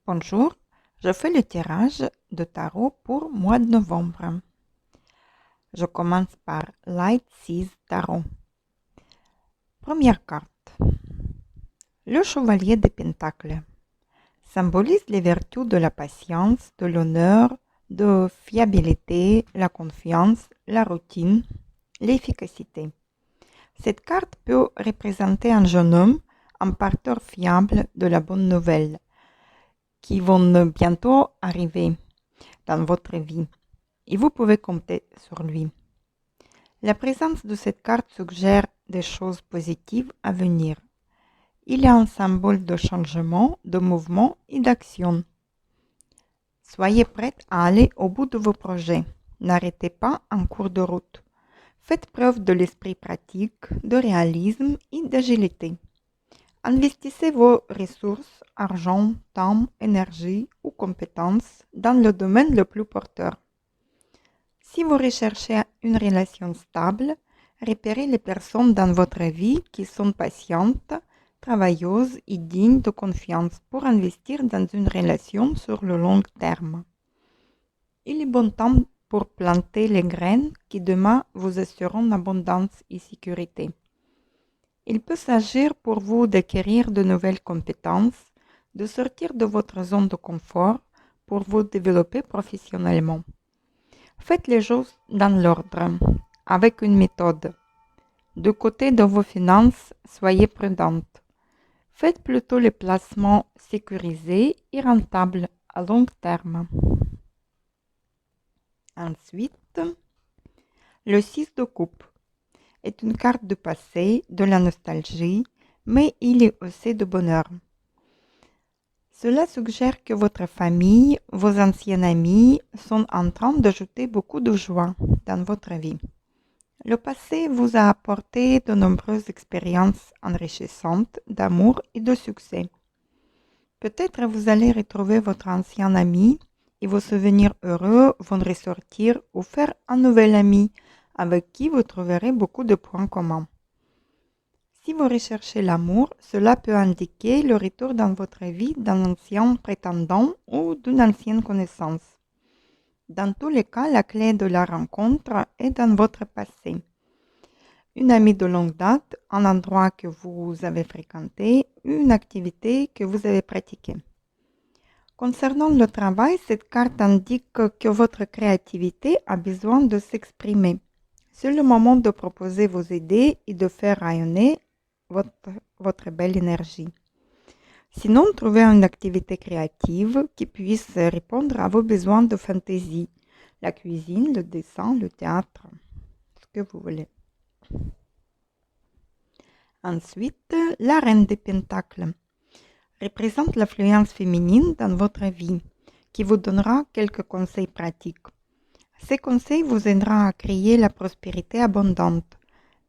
Bonjour, je fais le tirage de tarot pour mois de novembre. Je commence par Light Seas Tarot. Première carte. Le chevalier des pentacles symbolise les vertus de la patience, de l'honneur, de fiabilité, la confiance, la routine, l'efficacité. Cette carte peut représenter un jeune homme, un porteur fiable de la bonne nouvelle, qui vont bientôt arriver dans votre vie et vous pouvez compter sur lui. La présence de cette carte suggère des choses positives à venir. Il est un symbole de changement, de mouvement et d'action. Soyez prête à aller au bout de vos projets. N'arrêtez pas en cours de route. Faites preuve de l'esprit pratique, de réalisme et d'agilité. Investissez vos ressources, argent, temps, énergie ou compétences dans le domaine le plus porteur. Si vous recherchez une relation stable, repérez les personnes dans votre vie qui sont patientes, travailleuses et dignes de confiance pour investir dans une relation sur le long terme. Il est bon temps pour planter les graines qui demain vous assureront abondance et sécurité. Il peut s'agir pour vous d'acquérir de nouvelles compétences, de sortir de votre zone de confort pour vous développer professionnellement. Faites les choses dans l'ordre, avec une méthode. Du côté de vos finances, soyez prudente. Faites plutôt les placements sécurisés et rentables à long terme. Ensuite, le 6 de coupe est une carte du passé, de la nostalgie, mais il est aussi de bonheur. Cela suggère que votre famille, vos anciens amis sont en train d'ajouter beaucoup de joie dans votre vie. Le passé vous a apporté de nombreuses expériences enrichissantes d'amour et de succès. Peut-être vous allez retrouver votre ancien ami et vos souvenirs heureux vont ressortir ou faire un nouvel ami avec qui vous trouverez beaucoup de points communs. Si vous recherchez l'amour, cela peut indiquer le retour dans votre vie d'un ancien prétendant ou d'une ancienne connaissance. Dans tous les cas, la clé de la rencontre est dans votre passé. Une amie de longue date, un endroit que vous avez fréquenté, une activité que vous avez pratiquée. Concernant le travail, cette carte indique que votre créativité a besoin de s'exprimer. C'est le moment de proposer vos idées et de faire rayonner votre belle énergie. Sinon, trouvez une activité créative qui puisse répondre à vos besoins de fantaisie. La cuisine, le dessin, le théâtre, ce que vous voulez. Ensuite, la reine des pentacles représente l'affluence féminine dans votre vie, qui vous donnera quelques conseils pratiques. Ces conseils vous aideront à créer la prospérité abondante.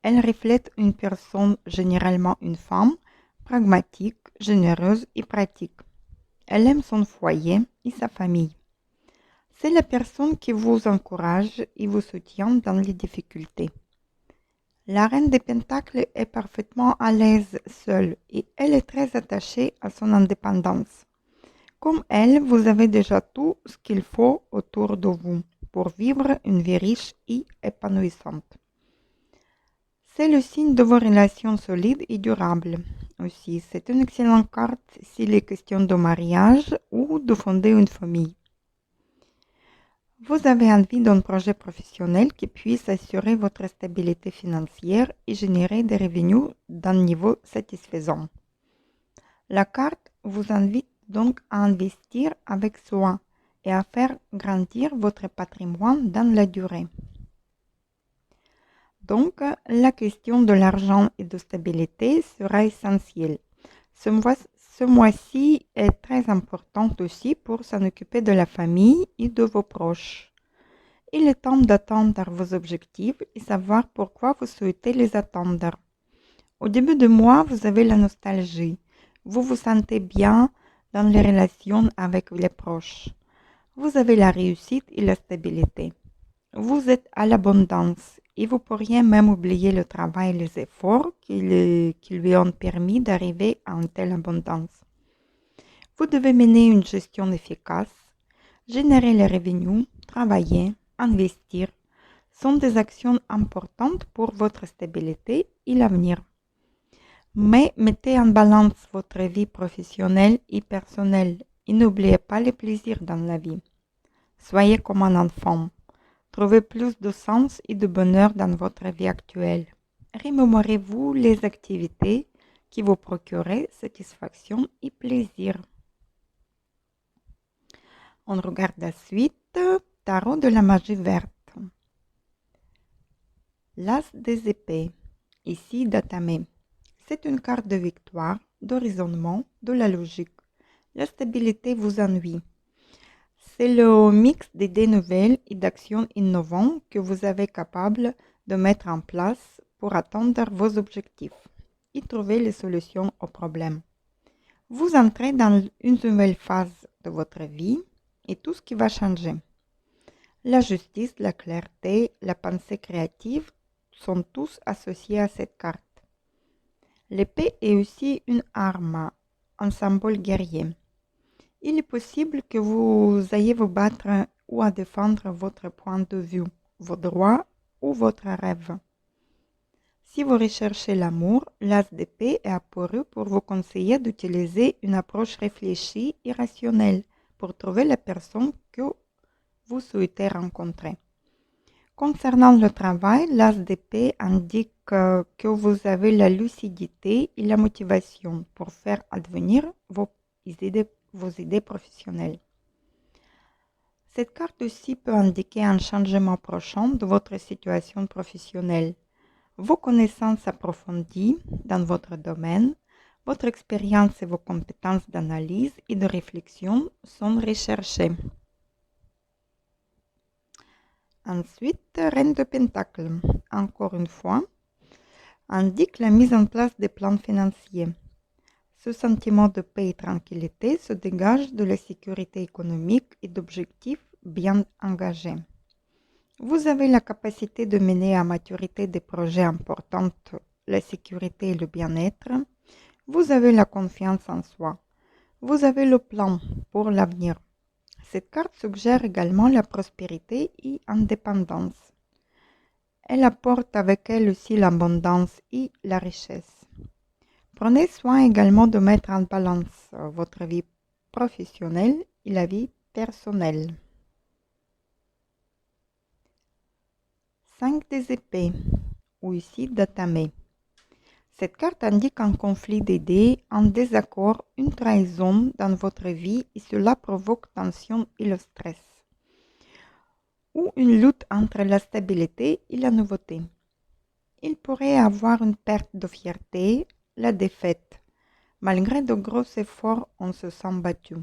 Elle reflète une personne, généralement une femme, pragmatique, généreuse et pratique. Elle aime son foyer et sa famille. C'est la personne qui vous encourage et vous soutient dans les difficultés. La reine des pentacles est parfaitement à l'aise seule et elle est très attachée à son indépendance. Comme elle, vous avez déjà tout ce qu'il faut autour de vous pour vivre une vie riche et épanouissante. C'est le signe de vos relations solides et durables. Aussi, c'est une excellente carte s'il est question de mariage ou de fonder une famille. Vous avez envie d'un projet professionnel qui puisse assurer votre stabilité financière et générer des revenus d'un niveau satisfaisant. La carte vous invite donc à investir avec soin et à faire grandir votre patrimoine dans la durée. Donc, la question de l'argent et de stabilité sera essentielle. Ce mois-ci est très important aussi pour s'en occuper de la famille et de vos proches. Il est temps d'atteindre vos objectifs et savoir pourquoi vous souhaitez les atteindre. Au début du mois, vous avez la nostalgie. Vous vous sentez bien dans les relations avec les proches. Vous avez la réussite et la stabilité. Vous êtes à l'abondance et vous pourriez même oublier le travail et les efforts qui lui ont permis d'arriver à une telle abondance. Vous devez mener une gestion efficace, générer les revenus, travailler, investir sont des actions importantes pour votre stabilité et l'avenir. Mais mettez en balance votre vie professionnelle et personnelle et n'oubliez pas les plaisirs dans la vie. Soyez comme un enfant. Trouvez plus de sens et de bonheur dans votre vie actuelle. Remémorez-vous les activités qui vous procurent satisfaction et plaisir. On regarde la suite. Tarot de la magie verte. L'As des épées, ici Datame. C'est une carte de victoire, de raisonnement, de la logique. La stabilité vous ennuie. C'est le mix d'idées nouvelles et d'actions innovantes que vous êtes capable de mettre en place pour atteindre vos objectifs et trouver les solutions aux problèmes. Vous entrez dans une nouvelle phase de votre vie et tout ce qui va changer. La justice, la clarté, la pensée créative sont tous associés à cette carte. L'épée est aussi une arme, un symbole guerrier. Il est possible que vous ayez vous battre ou à défendre votre point de vue, vos droits ou votre rêve. Si vous recherchez l'amour, l'as d'épée est apparu pour vous conseiller d'utiliser une approche réfléchie et rationnelle pour trouver la personne que vous souhaitez rencontrer. Concernant le travail, l'as d'épée indique que vous avez la lucidité et la motivation pour faire advenir vos idées professionnelles. Cette carte aussi peut indiquer un changement prochain de votre situation professionnelle. Vos connaissances approfondies dans votre domaine, votre expérience et vos compétences d'analyse et de réflexion sont recherchées. Ensuite, Reine de Pentacle, encore une fois, indique la mise en place des plans financiers. Ce sentiment de paix et tranquillité se dégage de la sécurité économique et d'objectifs bien engagés. Vous avez la capacité de mener à maturité des projets importants, la sécurité et le bien-être. Vous avez la confiance en soi. Vous avez le plan pour l'avenir. Cette carte suggère également la prospérité et l'indépendance. Elle apporte avec elle aussi l'abondance et la richesse. Prenez soin également de mettre en balance votre vie professionnelle et la vie personnelle. 5 des épées, ou ici Datame. Cette carte indique un conflit d'idées, un désaccord, une trahison dans votre vie et cela provoque tension et le stress. Ou une lutte entre la stabilité et la nouveauté. Il pourrait y avoir une perte de fierté, la défaite. Malgré de gros efforts, on se sent battu.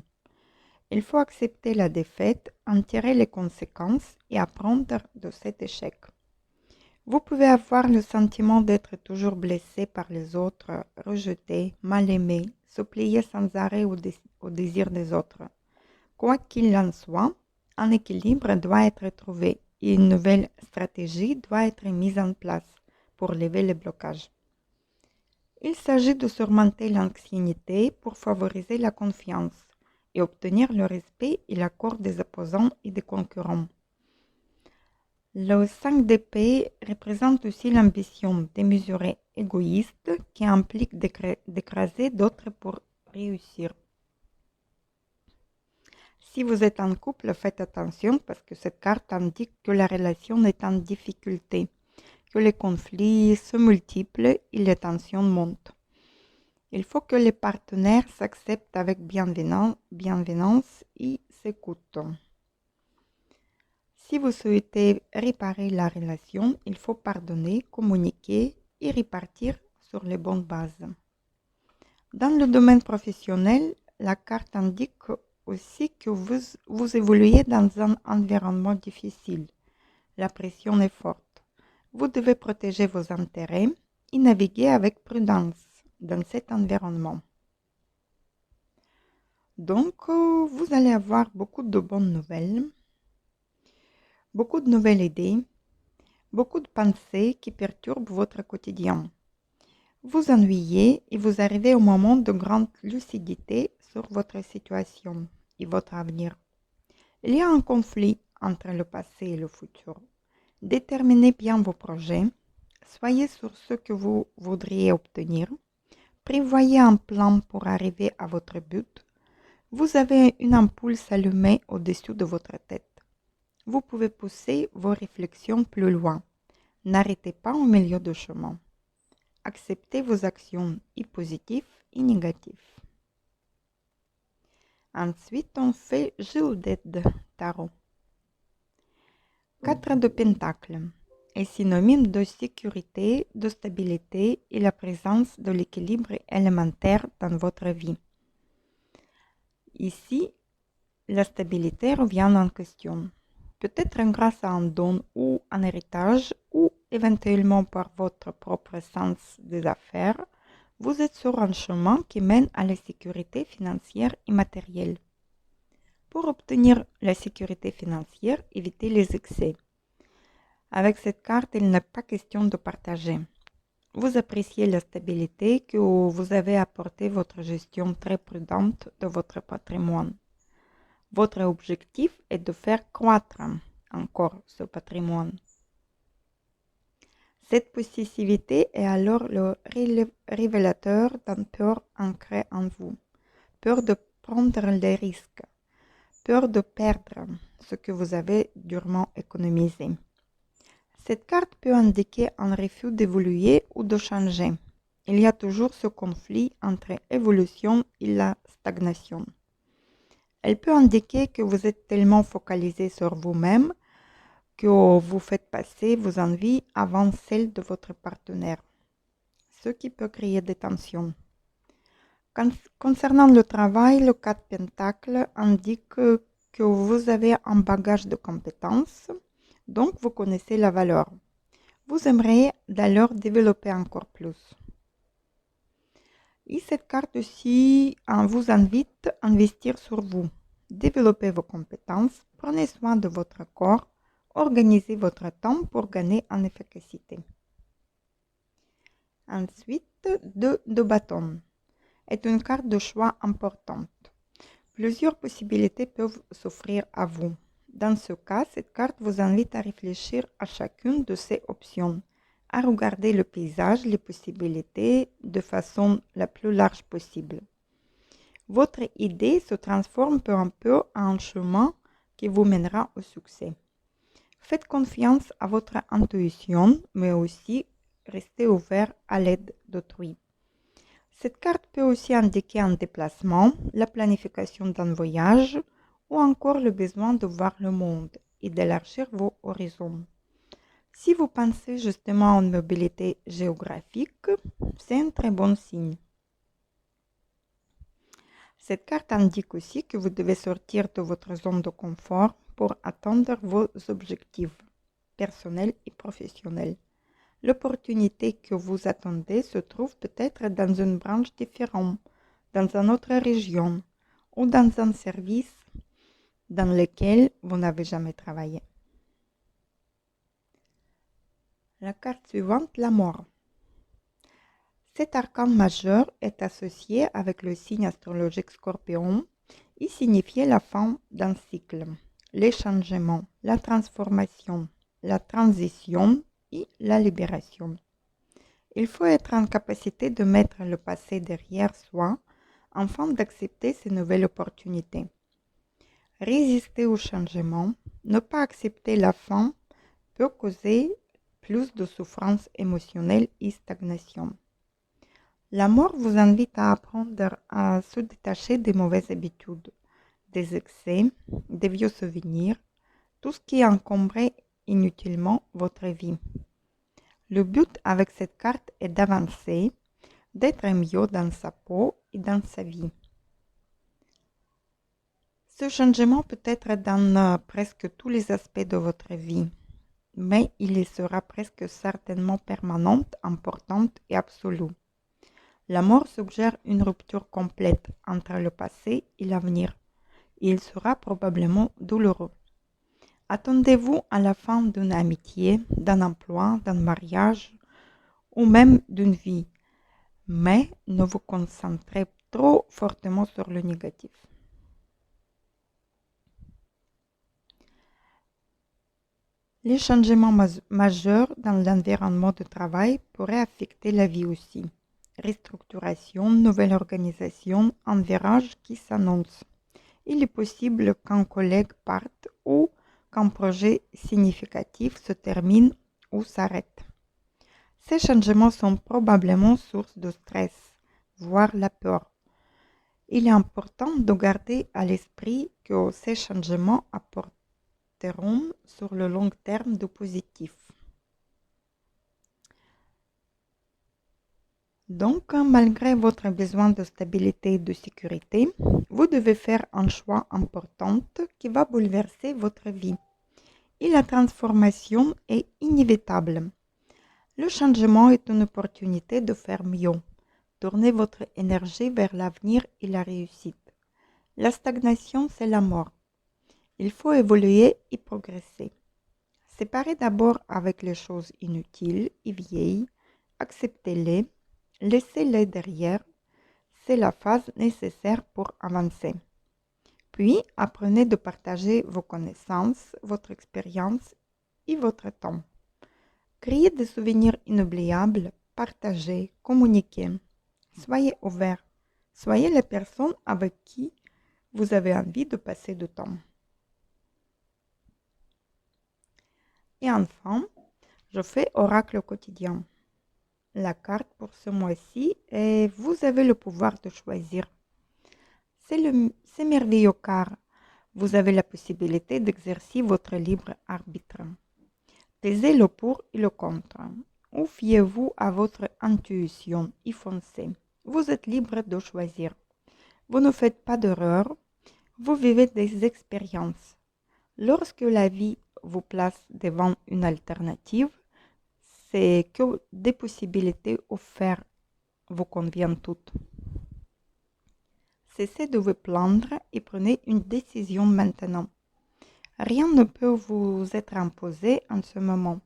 Il faut accepter la défaite, en tirer les conséquences et apprendre de cet échec. Vous pouvez avoir le sentiment d'être toujours blessé par les autres, rejeté, mal aimé, se plier sans arrêt au désir des autres. Quoi qu'il en soit, un équilibre doit être trouvé et une nouvelle stratégie doit être mise en place pour lever les blocages. Il s'agit de surmonter l'anxiété pour favoriser la confiance et obtenir le respect et l'accord des opposants et des concurrents. Le 5 d'épée représente aussi l'ambition démesurée égoïste qui implique d'écraser d'autres pour réussir. Si vous êtes en couple, faites attention parce que cette carte indique que la relation est en difficulté, que les conflits se multiplient et les tensions montent. Il faut que les partenaires s'acceptent avec bienveillance et s'écoutent. Si vous souhaitez réparer la relation, il faut pardonner, communiquer et repartir sur les bonnes bases. Dans le domaine professionnel, la carte indique aussi que vous évoluez dans un environnement difficile. La pression est forte. Vous devez protéger vos intérêts et naviguer avec prudence dans cet environnement. Donc, vous allez avoir beaucoup de bonnes nouvelles. Beaucoup de nouvelles idées, beaucoup de pensées qui perturbent votre quotidien. Vous ennuyez et vous arrivez au moment de grande lucidité sur votre situation et votre avenir. Il y a un conflit entre le passé et le futur. Déterminez bien vos projets, soyez sur ce que vous voudriez obtenir, prévoyez un plan pour arriver à votre but. Vous avez une ampoule s'allumer au-dessus de votre tête. Vous pouvez pousser vos réflexions plus loin. N'arrêtez pas au milieu du chemin. Acceptez vos actions et positives et négatives. Ensuite, on fait jeu d'aide tarot. 4 de Pentacles est synonyme de sécurité, de stabilité et la présence de l'équilibre élémentaire dans votre vie. Ici, la stabilité revient en question. Peut-être grâce à un don ou un héritage ou éventuellement par votre propre sens des affaires, vous êtes sur un chemin qui mène à la sécurité financière et matérielle. Pour obtenir la sécurité financière, évitez les excès. Avec cette carte, il n'est pas question de partager. Vous appréciez la stabilité que vous avez apportée votre gestion très prudente de votre patrimoine. Votre objectif est de faire croître encore ce patrimoine. Cette possessivité est alors le révélateur d'une peur ancrée en vous. Peur de prendre des risques. Peur de perdre ce que vous avez durement économisé. Cette carte peut indiquer un refus d'évoluer ou de changer. Il y a toujours ce conflit entre évolution et la stagnation. Elle peut indiquer que vous êtes tellement focalisé sur vous-même que vous faites passer vos envies avant celles de votre partenaire, ce qui peut créer des tensions. Concernant le travail, le 4 Pentacles indique que vous avez un bagage de compétences, donc vous connaissez la valeur. Vous aimeriez d'ailleurs développer encore plus. Et cette carte aussi vous invite à investir sur vous. Développez vos compétences, prenez soin de votre corps, organisez votre temps pour gagner en efficacité. Ensuite, 2 de bâton est une carte de choix importante. Plusieurs possibilités peuvent s'offrir à vous. Dans ce cas, cette carte vous invite à réfléchir à chacune de ces options, à regarder le paysage, les possibilités de façon la plus large possible. Votre idée se transforme peu à peu en un chemin qui vous mènera au succès. Faites confiance à votre intuition, mais aussi restez ouvert à l'aide d'autrui. Cette carte peut aussi indiquer un déplacement, la planification d'un voyage ou encore le besoin de voir le monde et d'élargir vos horizons. Si vous pensez justement en mobilité géographique, c'est un très bon signe. Cette carte indique aussi que vous devez sortir de votre zone de confort pour atteindre vos objectifs personnels et professionnels. L'opportunité que vous attendez se trouve peut-être dans une branche différente, dans une autre région ou dans un service dans lequel vous n'avez jamais travaillé. La carte suivante, la mort. Cet arcane majeur est associé avec le signe astrologique Scorpion et signifie la fin d'un cycle, les changements, la transformation, la transition et la libération. Il faut être en capacité de mettre le passé derrière soi afin d'accepter ces nouvelles opportunités. Résister au changement, ne pas accepter la fin peut causer plus de souffrance émotionnelle et stagnation. La mort vous invite à apprendre à se détacher des mauvaises habitudes, des excès, des vieux souvenirs, tout ce qui encombrait inutilement votre vie. Le but avec cette carte est d'avancer, d'être mieux dans sa peau et dans sa vie. Ce changement peut être dans presque tous les aspects de votre vie, mais il y sera presque certainement permanente, importante et absolue. La mort suggère une rupture complète entre le passé et l'avenir, et il sera probablement douloureux. Attendez-vous à la fin d'une amitié, d'un emploi, d'un mariage ou même d'une vie. mais ne vous concentrez trop fortement sur le négatif. Les changements majeurs dans l'environnement de travail pourraient affecter la vie aussi. Restructuration, nouvelle organisation, un virage qui s'annonce. Il est possible qu'un collègue parte ou qu'un projet significatif se termine ou s'arrête. Ces changements sont probablement source de stress, voire la peur. Il est important de garder à l'esprit que ces changements apporteront sur le long terme de positif. Donc, malgré votre besoin de stabilité et de sécurité, vous devez faire un choix important qui va bouleverser votre vie. Et la transformation est inévitable. Le changement est une opportunité de faire mieux. Tournez votre énergie vers l'avenir et la réussite. La stagnation, c'est la mort. Il faut évoluer et progresser. Séparez d'abord avec les choses inutiles et vieilles, acceptez-les, laissez-les derrière, c'est la phase nécessaire pour avancer. Puis, apprenez de partager vos connaissances, votre expérience et votre temps. Créez des souvenirs inoubliables, partagez, communiquez. Soyez ouverts. Soyez les personnes avec qui vous avez envie de passer du temps. Et enfin, je fais oracle quotidien. La carte pour ce mois-ci est vous avez le pouvoir de choisir. C'est merveilleux car vous avez la possibilité d'exercer votre libre arbitre. Pesez le pour et le contre. Ou fiez-vous à votre intuition et foncez. Vous êtes libre de choisir. Vous ne faites pas d'erreur. Vous vivez des expériences. Lorsque la vie vous place devant une alternative, c'est que des possibilités offertes vous conviennent toutes. Cessez de vous plaindre et prenez une décision maintenant. Rien ne peut vous être imposé en ce moment.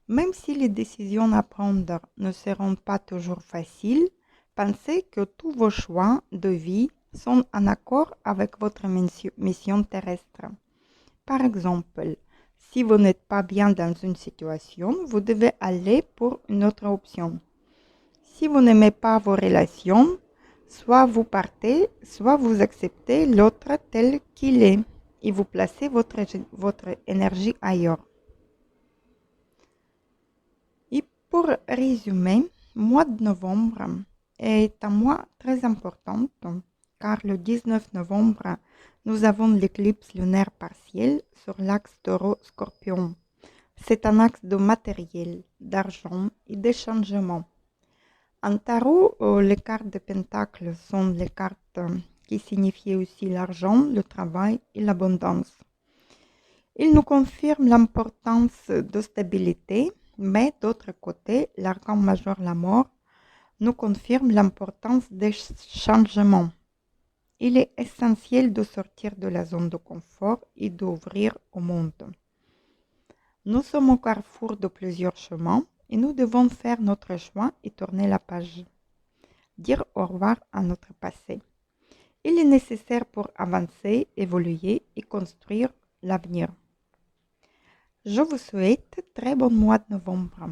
Même si les décisions à prendre ne seront pas toujours faciles, pensez que tous vos choix de vie sont en accord avec votre mission terrestre. Par exemple, si vous n'êtes pas bien dans une situation, vous devez aller pour une autre option. Si vous n'aimez pas vos relations, soit vous partez, soit vous acceptez l'autre tel qu'il est et vous placez votre énergie ailleurs. Et pour résumer, le mois de novembre est un mois très important car le 19 novembre, nous avons l'éclipse lunaire partielle sur l'axe taureau-scorpion. C'est un axe de matériel, d'argent et de changement. En tarot, les cartes de Pentacle sont les cartes qui signifient aussi l'argent, le travail et l'abondance. Ils nous confirment l'importance de stabilité, mais d'autre côté, l'arcane majeur, la mort, nous confirme l'importance des changements. Il est essentiel de sortir de la zone de confort et d'ouvrir au monde. Nous sommes au carrefour de plusieurs chemins et nous devons faire notre choix et tourner la page. Dire au revoir à notre passé. Il est nécessaire pour avancer, évoluer et construire l'avenir. Je vous souhaite très bon mois de novembre.